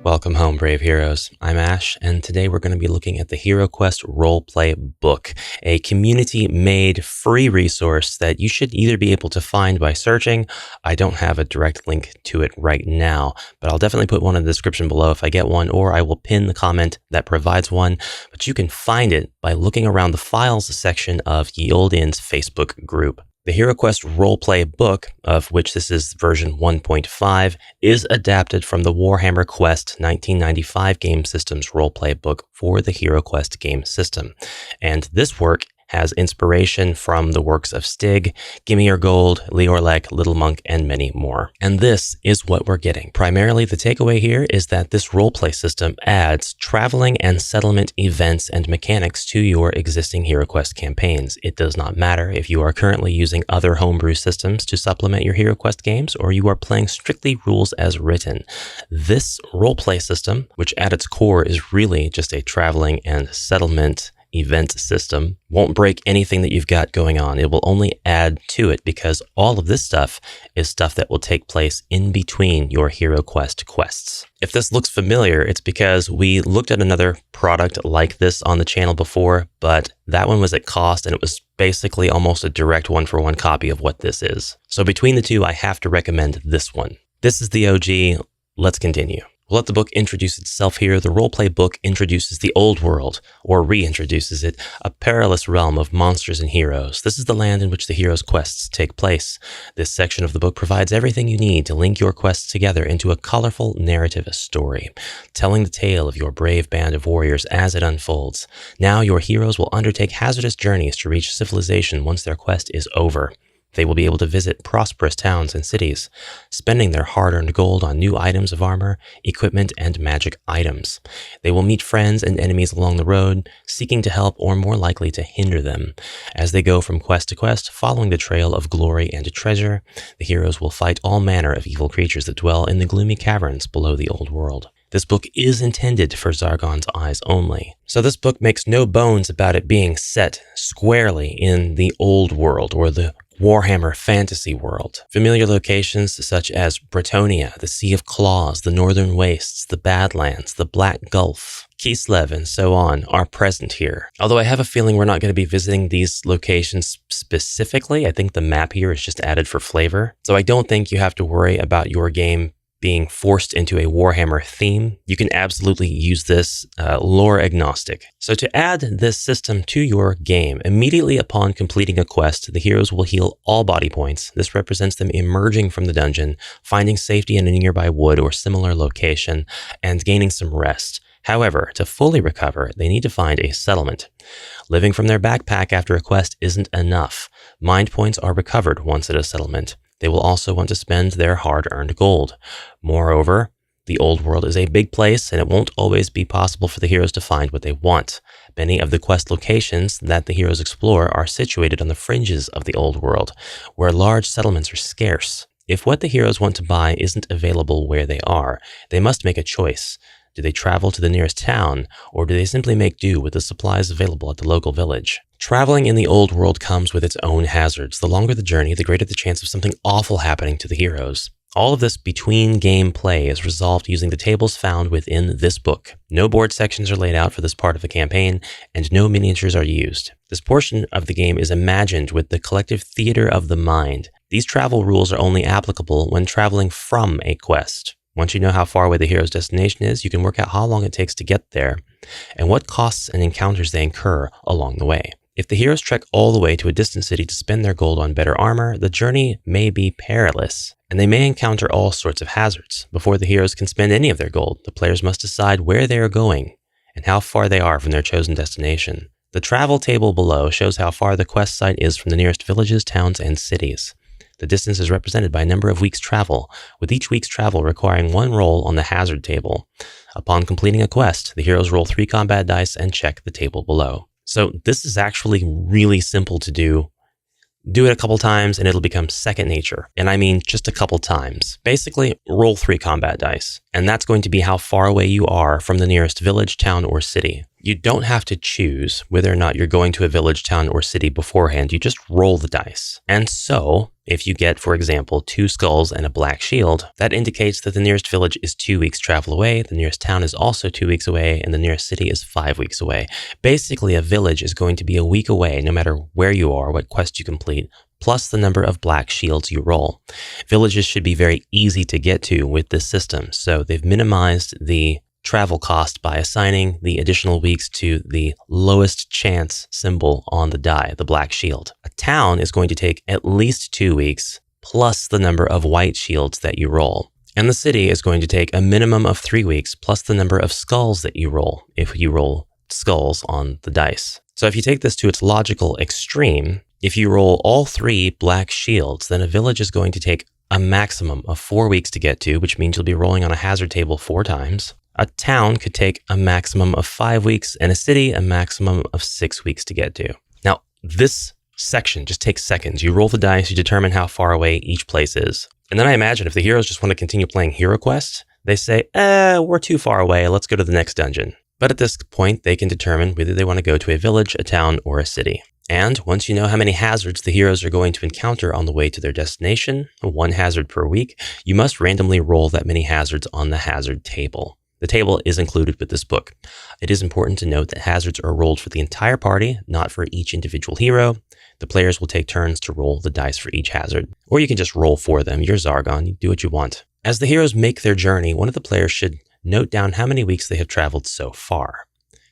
Welcome home, brave heroes. I'm Ash, and today we're going to be looking at the HeroQuest Roleplay book, a community-made free resource that you should either be able to find by searching. I don't have a direct link to it right now, but I'll definitely put one in the description below if I get one, or I will pin the comment that provides one. But you can find it by looking around the files section of Ye Olde Inn's Facebook group. The HeroQuest Roleplay book, of which this is version 1.5, is adapted from the Warhammer Quest 1995 game system's roleplay book for the HeroQuest game system. And this work has inspiration from the works of Stig, Gimme Your Gold, Leorlek, Little Monk, and many more. And this is what we're getting. Primarily, the takeaway here is that this roleplay system adds traveling and settlement events and mechanics to your existing HeroQuest campaigns. It does not matter if you are currently using other homebrew systems to supplement your HeroQuest games, or you are playing strictly rules as written. This roleplay system, which at its core is really just a traveling and settlement event system, won't break anything that you've got going on. It will only add to it because all of this stuff is stuff that will take place in between your HeroQuest quests. If this looks familiar, it's because we looked at another product like this on the channel before, but that one was at cost and it was basically almost a direct one-for-one copy of what this is. So between the two, I have to recommend this one. This is the OG. Let's continue. We'll let the book introduce itself here. The roleplay book introduces the old world, or reintroduces it, a perilous realm of monsters and heroes. This is the land in which the heroes' quests take place. This section of the book provides everything you need to link your quests together into a colorful narrative story, telling the tale of your brave band of warriors as it unfolds. Now your heroes will undertake hazardous journeys to reach civilization once their quest is over. They will be able to visit prosperous towns and cities, spending their hard-earned gold on new items of armor, equipment, and magic items. They will meet friends and enemies along the road, seeking to help or more likely to hinder them. As they go from quest to quest, following the trail of glory and treasure, the heroes will fight all manner of evil creatures that dwell in the gloomy caverns below the old world. This book is intended for Zargon's eyes only. So this book makes no bones about it being set squarely in the old world, or the Warhammer fantasy world. Familiar locations such as Bretonnia, the Sea of Claws, the Northern Wastes, the Badlands, the Black Gulf, Kislev, and so on are present here. Although I have a feeling we're not going to be visiting these locations specifically. I think the map here is just added for flavor. So I don't think you have to worry about your game being forced into a Warhammer theme. You can absolutely use this lore agnostic. So to add this system to your game, immediately upon completing a quest, the heroes will heal all body points. This represents them emerging from the dungeon, finding safety in a nearby wood or similar location, and gaining some rest. However, to fully recover, they need to find a settlement. Living from their backpack after a quest isn't enough. Mind points are recovered once at a settlement. They will also want to spend their hard-earned gold. Moreover, the old world is a big place, and it won't always be possible for the heroes to find what they want. Many of the quest locations that the heroes explore are situated on the fringes of the old world, where large settlements are scarce. If what the heroes want to buy isn't available where they are, they must make a choice. Do they travel to the nearest town, or do they simply make do with the supplies available at the local village? Traveling in the old world comes with its own hazards. The longer the journey, the greater the chance of something awful happening to the heroes. All of this between game play is resolved using the tables found within this book. No board sections are laid out for this part of the campaign, and no miniatures are used. This portion of the game is imagined with the collective theater of the mind. These travel rules are only applicable when traveling from a quest. Once you know how far away the hero's destination is, you can work out how long it takes to get there and what costs and encounters they incur along the way. If the heroes trek all the way to a distant city to spend their gold on better armor, the journey may be perilous, and they may encounter all sorts of hazards. Before the heroes can spend any of their gold, the players must decide where they are going and how far they are from their chosen destination. The travel table below shows how far the quest site is from the nearest villages, towns, and cities. The distance is represented by a number of weeks' travel, with each week's travel requiring one roll on the hazard table. Upon completing a quest, the heroes roll 3 combat dice and check the table below. So this is actually really simple to do. Do it a couple times and it'll become second nature. And I mean just a couple times. Basically, roll 3 combat dice. And that's going to be how far away you are from the nearest village, town, or city. You don't have to choose whether or not you're going to a village, town, or city beforehand. You just roll the dice. And so, If you get, for example, 2 skulls and a black shield, that indicates that the nearest village is 2 weeks travel away, the nearest town is also 2 weeks away, and the nearest city is 5 weeks away. Basically, a village is going to be a week away no matter where you are, what quest you complete, plus the number of black shields you roll. Villages should be very easy to get to with this system, so they've minimized the travel cost by assigning the additional weeks to the lowest chance symbol on the die, the black shield. A town is going to take at least 2 weeks, plus the number of white shields that you roll. And the city is going to take a minimum of 3 weeks, plus the number of skulls that you roll, if you roll skulls on the dice. So if you take this to its logical extreme, if you roll all 3 black shields, then a village is going to take a maximum of 4 weeks to get to, which means you'll be rolling on a hazard table 4 times. A town could take a maximum of 5 weeks, and a city a maximum of 6 weeks to get to. Now, this section just takes seconds. You roll the dice, you determine how far away each place is. And then I imagine if the heroes just want to continue playing HeroQuest, they say, we're too far away, let's go to the next dungeon. But at this point, they can determine whether they want to go to a village, a town, or a city. And once you know how many hazards the heroes are going to encounter on the way to their destination, 1 hazard per week, you must randomly roll that many hazards on the hazard table. The table is included with this book. It is important to note that hazards are rolled for the entire party, not for each individual hero. The players will take turns to roll the dice for each hazard. Or you can just roll for them. You're Zargon, you do what you want. As the heroes make their journey, one of the players should note down how many weeks they have traveled so far.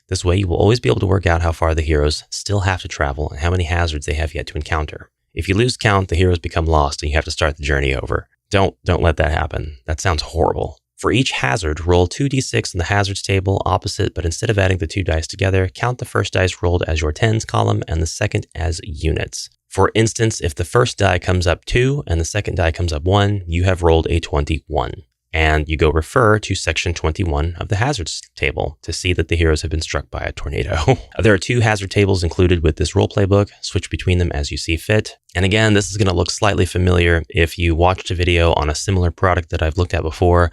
This way, you will always be able to work out how far the heroes still have to travel and how many hazards they have yet to encounter. If you lose count, the heroes become lost and you have to start the journey over. Don't let that happen. That sounds horrible. For each hazard, roll 2d6 in the hazards table opposite, but instead of adding the 2 dice together, count the first dice rolled as your tens column and the second as units. For instance, if the first die comes up 2 and the second die comes up 1, you have rolled a 21. And you go refer to section 21 of the hazards table to see that the heroes have been struck by a tornado. There are 2 hazard tables included with this roleplay book. Switch between them as you see fit. And again, this is going to look slightly familiar if you watched a video on a similar product that I've looked at before,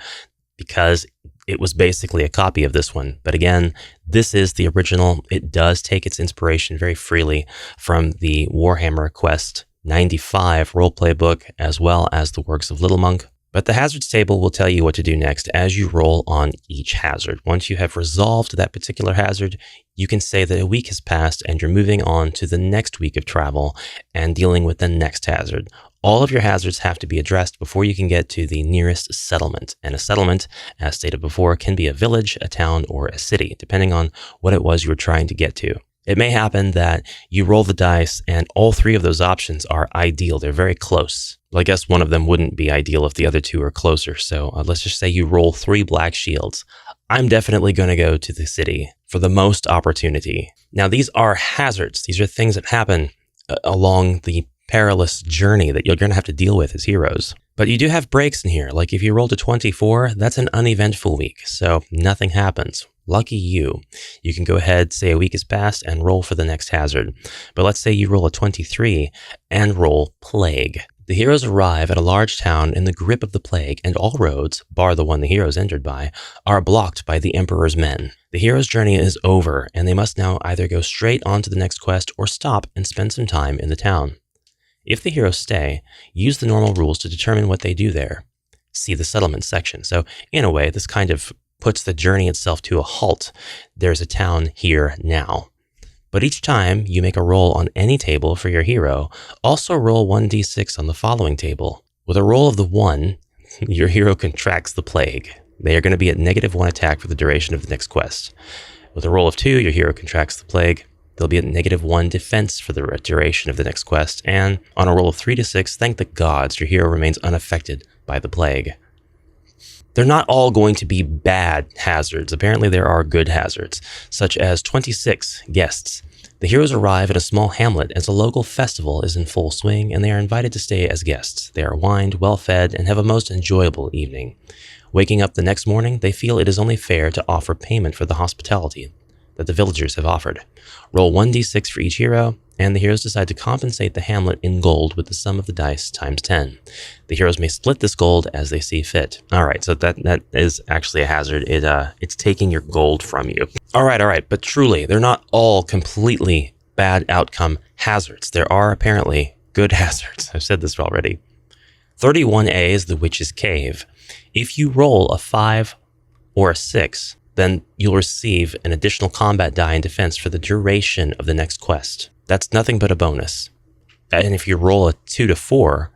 because it was basically a copy of this one. But again, this is the original. It does take its inspiration very freely from the Warhammer Quest 95 roleplay book, as well as the works of Little Monk. But the hazards table will tell you what to do next as you roll on each hazard. Once you have resolved that particular hazard, you can say that a week has passed and you're moving on to the next week of travel and dealing with the next hazard. All of your hazards have to be addressed before you can get to the nearest settlement. And a settlement, as stated before, can be a village, a town, or a city, depending on what it was you were trying to get to. It may happen that you roll the dice and all 3 of those options are ideal. They're very close. Well, I guess one of them wouldn't be ideal if the other 2 are closer. So let's just say you roll 3 black shields. I'm definitely going to go to the city for the most opportunity. Now, these are hazards. These are things that happen along the perilous journey that you're going to have to deal with as heroes. But you do have breaks in here. Like if you rolled a 24, that's an uneventful week, so nothing happens. Lucky you. You can go ahead, say a week has passed, and roll for the next hazard. But let's say you roll a 23 and roll Plague. The heroes arrive at a large town in the grip of the plague, and all roads, bar the one the heroes entered by, are blocked by the Emperor's men. The hero's journey is over, and they must now either go straight on to the next quest or stop and spend some time in the town. If the heroes stay, use the normal rules to determine what they do there. See the settlement section. So in a way, this kind of puts the journey itself to a halt. There's a town here now. But each time you make a roll on any table for your hero, also roll 1d6 on the following table. With a roll of the 1, your hero contracts the plague. They are going to be at -1 attack for the duration of the next quest. With a roll of 2, your hero contracts the plague. They'll be at -1 defense for the duration of the next quest. And on a roll of 3 to 6, thank the gods, your hero remains unaffected by the plague. They're not all going to be bad hazards. Apparently there are good hazards, such as 26 guests. The heroes arrive at a small hamlet as a local festival is in full swing, and they are invited to stay as guests. They are wined, well-fed, and have a most enjoyable evening. Waking up the next morning, they feel it is only fair to offer payment for the hospitality that the villagers have offered. Roll 1d6 for each hero, and the heroes decide to compensate the hamlet in gold with the sum of the dice times 10. The heroes may split this gold as they see fit. All right, so that is actually a hazard. It's taking your gold from you. All right, but truly, they're not all completely bad outcome hazards. There are apparently good hazards. I've said this already. 31A is the Witch's Cave. If you roll a 5 or a 6, then you'll receive an additional combat die in defense for the duration of the next quest. That's nothing but a bonus. And if you roll a 2 to 4,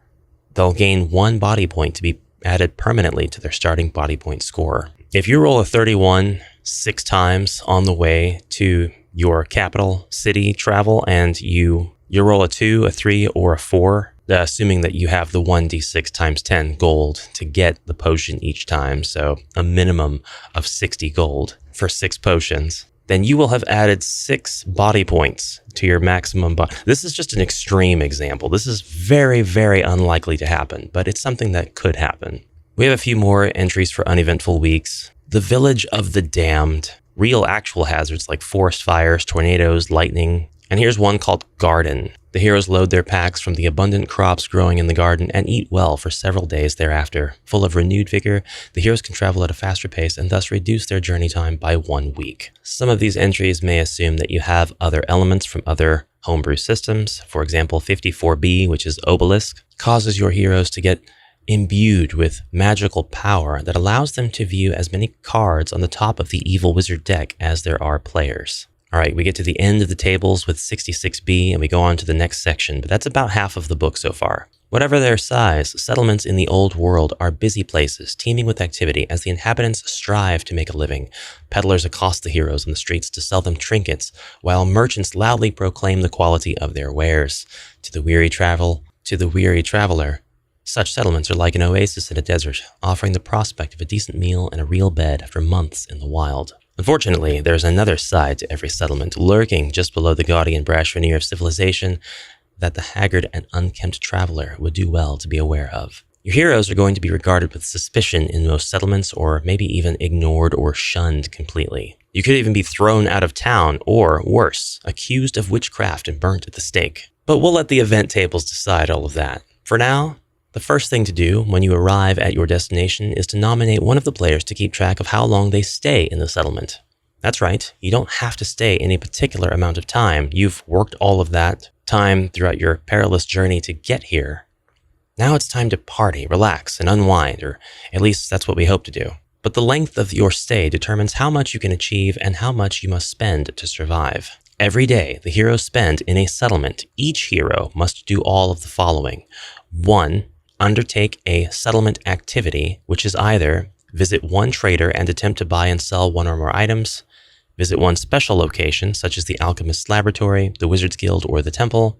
they'll gain 1 body point to be added permanently to their starting body point score. If you roll a 31 6 times on the way to your capital city travel and you roll a 2, a 3, or a 4, assuming that you have the 1d6 times 10 gold to get the potion each time, so a minimum of 60 gold for 6 potions, then you will have added 6 body points to your maximum body. This is just an extreme example. This is very, very unlikely to happen, but it's something that could happen. We have a few more entries for uneventful weeks. The Village of the Damned. Real actual hazards like forest fires, tornadoes, lightning. And here's one called Garden. The heroes load their packs from the abundant crops growing in the garden and eat well for several days thereafter. Full of renewed vigor, the heroes can travel at a faster pace and thus reduce their journey time by 1 week. Some of these entries may assume that you have other elements from other homebrew systems. For example, 54B, which is Obelisk, causes your heroes to get imbued with magical power that allows them to view as many cards on the top of the evil wizard deck as there are players. All right, we get to the end of the tables with 66B and we go on to the next section, but that's about half of the book so far. Whatever their size, settlements in the old world are busy places, teeming with activity as the inhabitants strive to make a living. Peddlers accost the heroes on the streets to sell them trinkets, while merchants loudly proclaim the quality of their wares. To the weary traveler, such settlements are like an oasis in a desert, offering the prospect of a decent meal and a real bed after months in the wild. Unfortunately, there's another side to every settlement, lurking just below the gaudy and brash veneer of civilization that the haggard and unkempt traveler would do well to be aware of. Your heroes are going to be regarded with suspicion in most settlements, or maybe even ignored or shunned completely. You could even be thrown out of town, or worse, accused of witchcraft and burnt at the stake. But we'll let the event tables decide all of that. For now, the first thing to do when you arrive at your destination is to nominate one of the players to keep track of how long they stay in the settlement. That's right, you don't have to stay any particular amount of time. You've worked all of that time throughout your perilous journey to get here. Now it's time to party, relax, and unwind, or at least that's what we hope to do. But the length of your stay determines how much you can achieve and how much you must spend to survive. Every day the heroes spend in a settlement, each hero must do all of the following. 1. Undertake a settlement activity, which is either visit one trader and attempt to buy and sell one or more items, visit one special location, such as the Alchemist's Laboratory, the Wizard's Guild, or the Temple,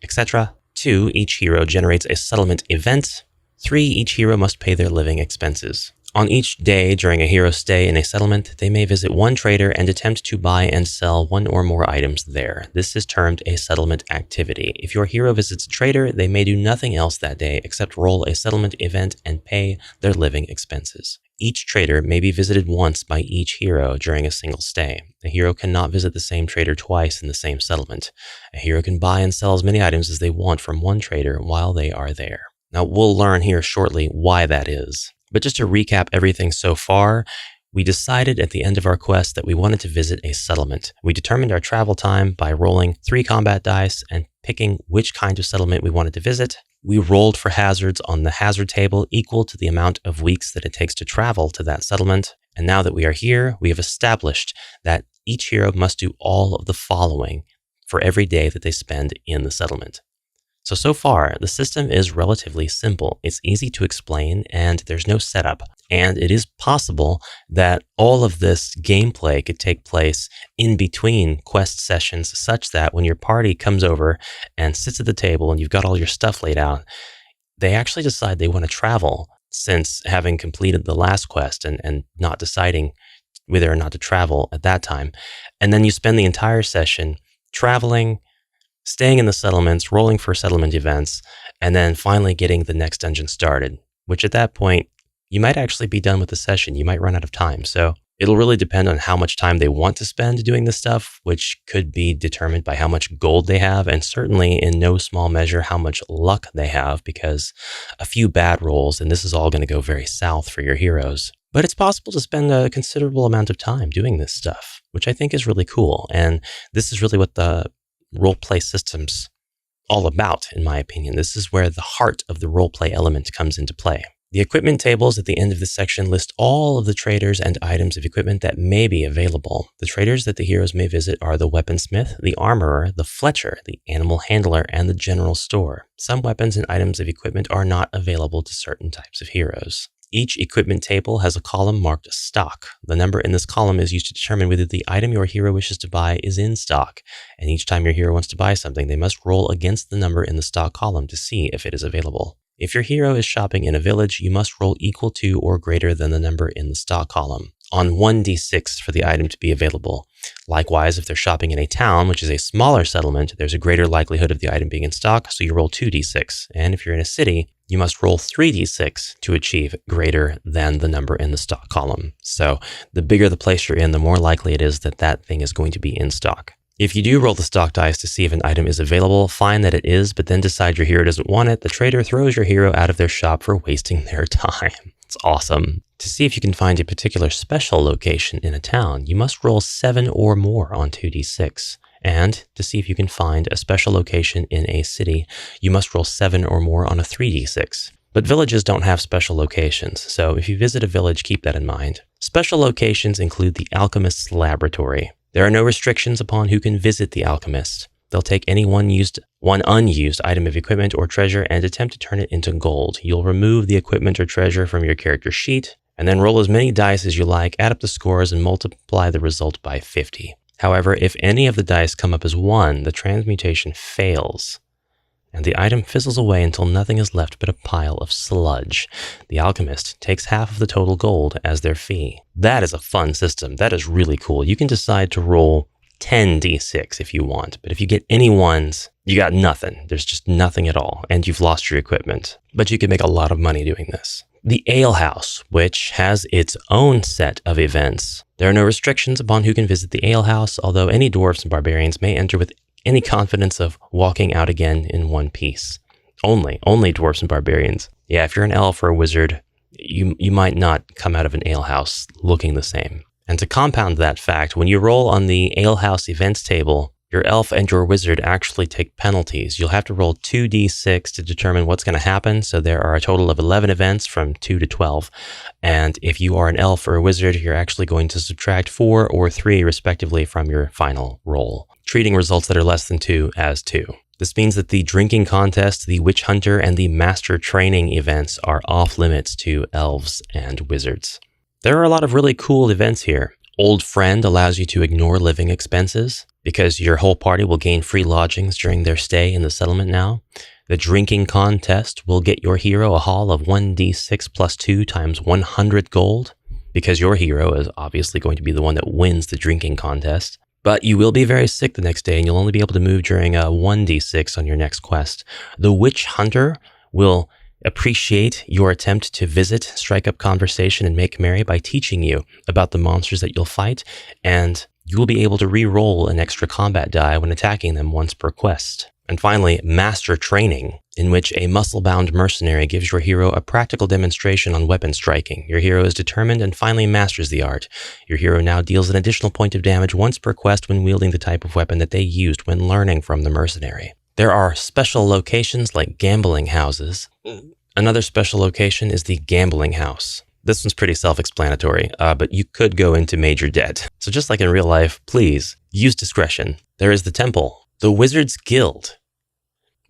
etc. 2. Each hero generates a settlement event. 3. Each hero must pay their living expenses. On each day during a hero's stay in a settlement, they may visit one trader and attempt to buy and sell one or more items there. This is termed a settlement activity. If your hero visits a trader, they may do nothing else that day except roll a settlement event and pay their living expenses. Each trader may be visited once by each hero during a single stay. A hero cannot visit the same trader twice in the same settlement. A hero can buy and sell as many items as they want from one trader while they are there. Now, we'll learn here shortly why that is. But just to recap everything so far, we decided at the end of our quest that we wanted to visit a settlement. We determined our travel time by rolling 3 combat dice and picking which kind of settlement we wanted to visit. We rolled for hazards on the hazard table equal to the amount of weeks that it takes to travel to that settlement. And now that we are here, we have established that each hero must do all of the following for every day that they spend in the settlement. So far, the system is relatively simple. It's easy to explain, and there's no setup. And it is possible that all of this gameplay could take place in between quest sessions, such that when your party comes over and sits at the table and you've got all your stuff laid out, they actually decide they want to travel, since having completed the last quest and not deciding whether or not to travel at that time. And then you spend the entire session traveling, staying in the settlements, rolling for settlement events, and then finally getting the next dungeon started, which at that point, you might actually be done with the session. You might run out of time. So it'll really depend on how much time they want to spend doing this stuff, which could be determined by how much gold they have, and certainly in no small measure how much luck they have, because a few bad rolls, and this is all going to go very south for your heroes. But it's possible to spend a considerable amount of time doing this stuff, which I think is really cool. And this is really what the roleplay systems all about, in my opinion. This is where the heart of the roleplay element comes into play. The equipment tables at the end of this section list all of the traders and items of equipment that may be available. The traders that the heroes may visit are the weaponsmith, the armorer, the fletcher, the animal handler, and the general store. Some weapons and items of equipment are not available to certain types of heroes. Each equipment table has a column marked stock. The number in this column is used to determine whether the item your hero wishes to buy is in stock. And each time your hero wants to buy something, they must roll against the number in the stock column to see if it is available. If your hero is shopping in a village, you must roll equal to or greater than the number in the stock column on 1d6 for the item to be available. Likewise, if they're shopping in a town, which is a smaller settlement, there's a greater likelihood of the item being in stock, so you roll 2d6. And if you're in a city, you must roll 3d6 to achieve greater than the number in the stock column. So the bigger the place you're in, the more likely it is that that thing is going to be in stock. If you do roll the stock dice to see if an item is available, find that it is, but then decide your hero doesn't want it, the trader throws your hero out of their shop for wasting their time. It's awesome. To see if you can find a particular special location in a town, you must roll 7 or more on 2d6. And to see if you can find a special location in a city, you must roll 7 or more on a 3d6. But villages don't have special locations, so if you visit a village, keep that in mind. Special locations include the alchemist's laboratory. There are no restrictions upon who can visit the alchemist. They'll take any one unused item of equipment or treasure and attempt to turn it into gold. You'll remove the equipment or treasure from your character sheet, and then roll as many dice as you like, add up the scores, and multiply the result by 50. However, if any of the dice come up as 1, the transmutation fails, and the item fizzles away until nothing is left but a pile of sludge. The alchemist takes half of the total gold as their fee. That is a fun system. That is really cool. You can decide to roll 10d6 if you want, but if you get any ones, you got nothing. There's just nothing at all, and you've lost your equipment. But you can make a lot of money doing this. The Alehouse, which has its own set of events. There are no restrictions upon who can visit the Alehouse, although any dwarves and barbarians may enter with any confidence of walking out again in one piece. Only dwarves and barbarians. Yeah, if you're an elf or a wizard, you might not come out of an alehouse looking the same. And to compound that fact, when you roll on the alehouse events table, your elf and your wizard actually take penalties. You'll have to roll 2d6 to determine what's going to happen. So there are a total of 11 events from 2 to 12. And if you are an elf or a wizard, you're actually going to subtract 4 or 3 respectively from your final roll, treating results that are less than 2 as 2. This means that the drinking contest, the witch hunter, and the master training events are off limits to elves and wizards. There are a lot of really cool events here. Old Friend allows you to ignore living expenses because your whole party will gain free lodgings during their stay in the settlement now. The drinking contest will get your hero a haul of 1d6 plus 2 times 100 gold because your hero is obviously going to be the one that wins the drinking contest. But you will be very sick the next day and you'll only be able to move during a 1d6 on your next quest. The Witch Hunter will appreciate your attempt to visit, strike up conversation, and make merry by teaching you about the monsters that you'll fight, and you will be able to re-roll an extra combat die when attacking them once per quest. And finally, Master Training, in which a muscle-bound mercenary gives your hero a practical demonstration on weapon striking. Your hero is determined and finally masters the art. Your hero now deals an additional point of damage once per quest when wielding the type of weapon that they used when learning from the mercenary. There are special locations like gambling houses. Another special location is the gambling house. This one's pretty self-explanatory, but you could go into major debt. So just like in real life, please use discretion. There is the temple, the Wizard's Guild,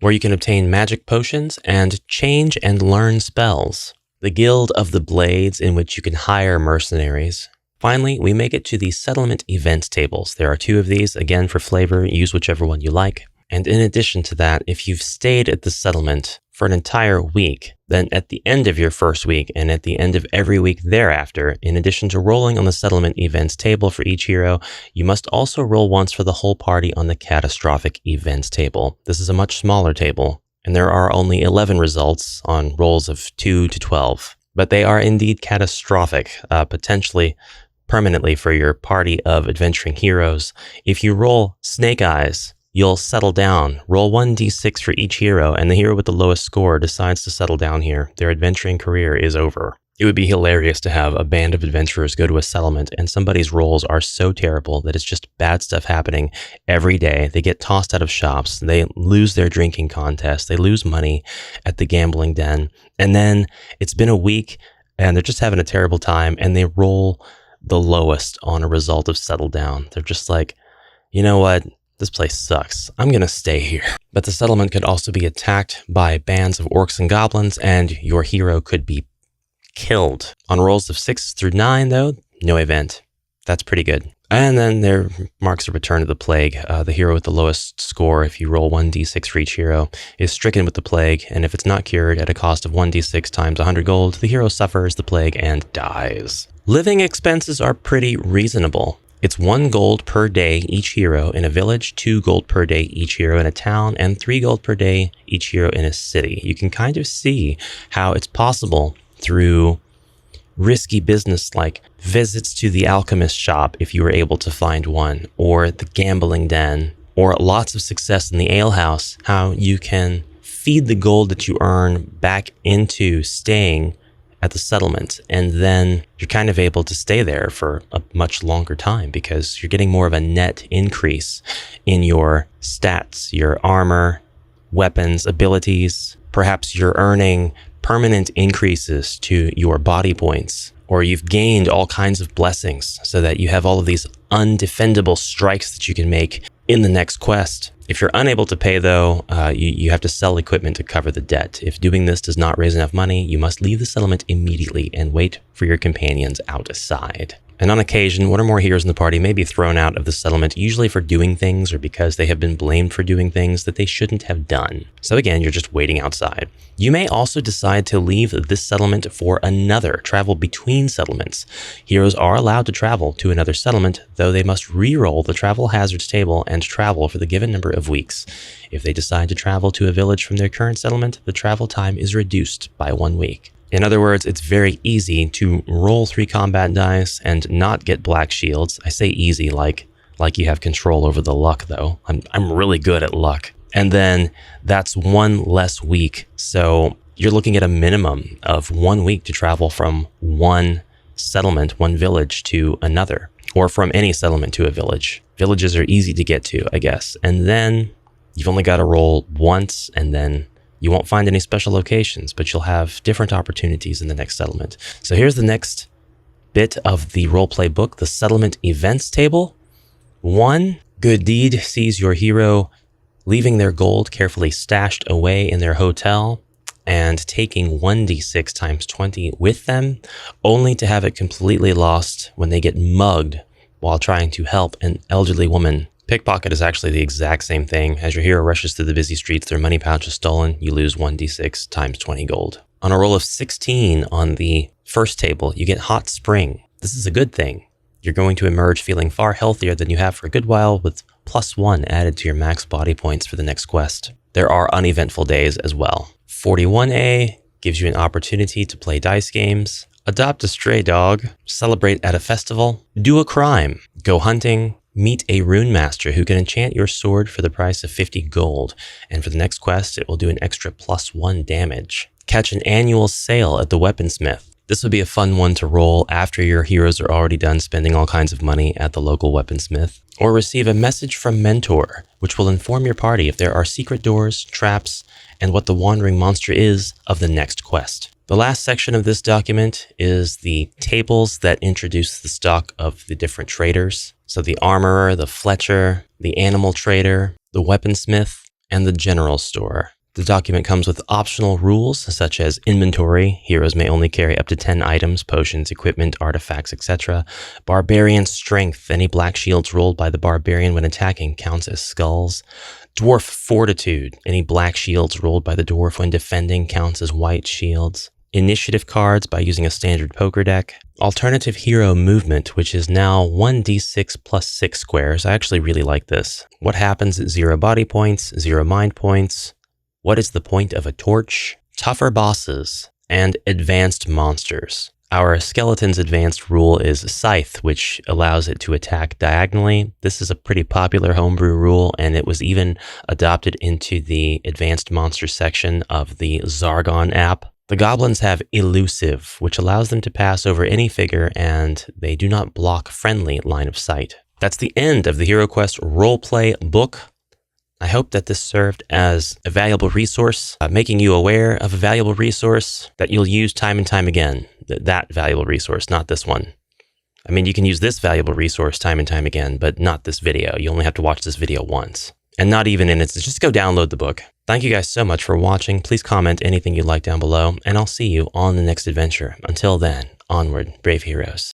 where you can obtain magic potions and change and learn spells. The Guild of the Blades, in which you can hire mercenaries. Finally, we make it to the settlement events tables. There are 2 of these, again for flavor, use whichever one you like. And in addition to that, if you've stayed at the settlement for an entire week, then at the end of your first week and at the end of every week thereafter, in addition to rolling on the settlement events table for each hero, you must also roll once for the whole party on the catastrophic events table. This is a much smaller table, and there are only 11 results on rolls of 2 to 12. But they are indeed catastrophic, potentially permanently for your party of adventuring heroes. If you roll Snake Eyes, you'll settle down. Roll 1d6 for each hero, and the hero with the lowest score decides to settle down here. Their adventuring career is over. It would be hilarious to have a band of adventurers go to a settlement and somebody's rolls are so terrible that it's just bad stuff happening every day. They get tossed out of shops. They lose their drinking contest. They lose money at the gambling den. And then it's been a week and they're just having a terrible time and they roll the lowest on a result of settle down. They're just like, you know what? This place sucks. I'm going to stay here. But the settlement could also be attacked by bands of orcs and goblins and your hero could be killed. On rolls of 6 through 9, though, no event. That's pretty good. And then there marks a return of the plague. The hero with the lowest score, if you roll 1d6 for each hero, is stricken with the plague, and if it's not cured at a cost of 1d6 times 100 gold, the hero suffers the plague and dies. Living expenses are pretty reasonable. It's 1 gold per day each hero in a village, 2 gold per day each hero in a town, and 3 gold per day each hero in a city. You can kind of see how it's possible through risky business like visits to the alchemist shop if you were able to find one, or the gambling den, or lots of success in the alehouse, how you can feed the gold that you earn back into staying at the settlement, and then you're kind of able to stay there for a much longer time because you're getting more of a net increase in your stats, your armor, weapons, abilities. Perhaps you're earning permanent increases to your body points, or you've gained all kinds of blessings so that you have all of these undefendable strikes that you can make in the next quest. If you're unable to pay, though, you have to sell equipment to cover the debt. If doing this does not raise enough money, you must leave the settlement immediately and wait for your companions outside. And on occasion, one or more heroes in the party may be thrown out of the settlement, usually for doing things or because they have been blamed for doing things that they shouldn't have done. So again, you're just waiting outside. You may also decide to leave this settlement for another, travel between settlements. Heroes are allowed to travel to another settlement, though they must re-roll the travel hazards table and travel for the given number of weeks. If they decide to travel to a village from their current settlement, the travel time is reduced by 1 week. In other words, it's very easy to roll 3 combat dice and not get black shields. I say easy like you have control over the luck, though. I'm really good at luck. And then that's 1 less week. So you're looking at a minimum of 1 week to travel from one settlement, one village to another, or from any settlement to a village. Villages are easy to get to, I guess. And then you've only got to roll once, and then you won't find any special locations, but you'll have different opportunities in the next settlement. So here's the next bit of the roleplay book, the settlement events table. 1 good deed sees your hero leaving their gold carefully stashed away in their hotel and taking 1d6 times 20 with them, only to have it completely lost when they get mugged while trying to help an elderly woman. Pickpocket is actually the exact same thing. As your hero rushes through the busy streets, their money pouch is stolen, you lose 1d6 times 20 gold. On a roll of 16 on the first table, you get Hot Spring. This is a good thing. You're going to emerge feeling far healthier than you have for a good while, with +1 added to your max body points for the next quest. There are uneventful days as well. 41A gives you an opportunity to play dice games, adopt a stray dog, celebrate at a festival, do a crime, go hunting, meet a rune master who can enchant your sword for the price of 50 gold, and for the next quest, it will do an extra +1 damage. Catch an annual sale at the weaponsmith. This would be a fun one to roll after your heroes are already done spending all kinds of money at the local weaponsmith. Or receive a message from Mentor, which will inform your party if there are secret doors, traps, and what the wandering monster is of the next quest. The last section of this document is the tables that introduce the stock of the different traders. So the armorer, the fletcher, the animal trader, the weaponsmith, and the general store. The document comes with optional rules such as inventory. Heroes may only carry up to 10 items, potions, equipment, artifacts, etc. Barbarian strength. Any black shields rolled by the barbarian when attacking counts as skulls. Dwarf fortitude. Any black shields rolled by the dwarf when defending counts as white shields. Initiative cards by using a standard poker deck. Alternative hero movement, which is now 1d6 plus 6 squares. I actually really like this. What happens at 0 body points, 0 mind points? What is the point of a torch? Tougher bosses and advanced monsters. Our skeleton's advanced rule is Scythe, which allows it to attack diagonally. This is a pretty popular homebrew rule, and it was even adopted into the advanced monster section of the Zargon app. The goblins have elusive, which allows them to pass over any figure, and they do not block friendly line of sight. That's the end of the HeroQuest roleplay book. I hope that this served as a valuable resource, making you aware of a valuable resource that you'll use time and time again. That valuable resource, not this one. I mean, you can use this valuable resource time and time again, but not this video. You only have to watch this video once. And not even in its, just go download the book. Thank you guys so much for watching. Please comment anything you'd like down below, and I'll see you on the next adventure. Until then, onward, brave heroes.